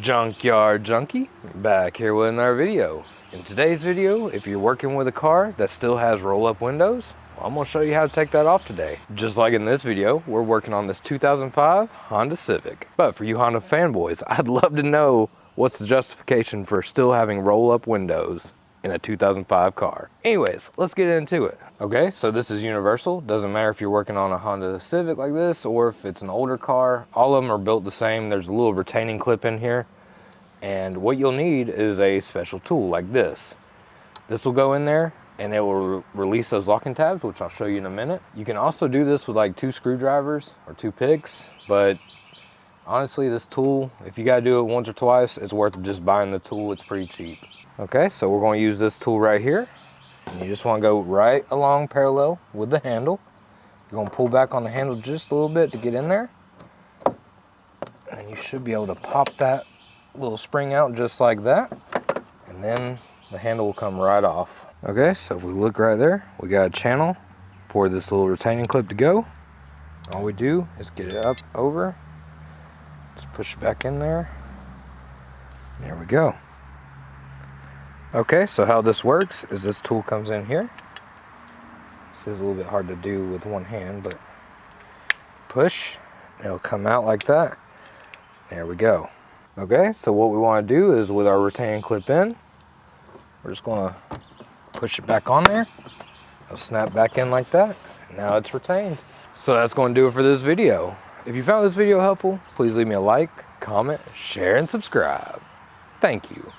Junkyard Junkie, back here with another video. In today's video, if you're working with a car that still has roll-up windows, I'm going to show you how to take that off today. Just like in this video, we're working on this 2005 Honda Civic. But for you Honda fanboys, I'd love to know what's the justification for still having roll-up windows in a 2005 car. Anyways, let's get into it. Okay, so this is universal. Doesn't matter if you're working on a Honda Civic like this or if it's an older car. All of them are built the same. There's a little retaining clip in here. And what you'll need is a special tool like this. This will go in there and it will release those locking tabs, which I'll show you in a minute. You can also do this with like 2 screwdrivers or 2 picks, but honestly, this tool, if you gotta do it once or twice, it's worth just buying the tool. It's pretty cheap. Okay, so we're going to use this tool right here. And you just want to go right along parallel with the handle. You're going to pull back on the handle just a little bit to get in there. And you should be able to pop that little spring out just like that. And then the handle will come right off. Okay, so if we look right there, we got a channel for this little retaining clip to go. All we do is get it up over. Just push it back in there. There we go. Okay, so how this works is this tool comes in here. This is a little bit hard to do with one hand, but push, it'll come out like that. There we go. Okay, so what we want to do is with our retaining clip in, we're just going to push it back on there. It'll snap back in like that. And now it's retained. So that's going to do it for this video. If you found this video helpful, please leave me a like, comment, share, and subscribe. Thank you.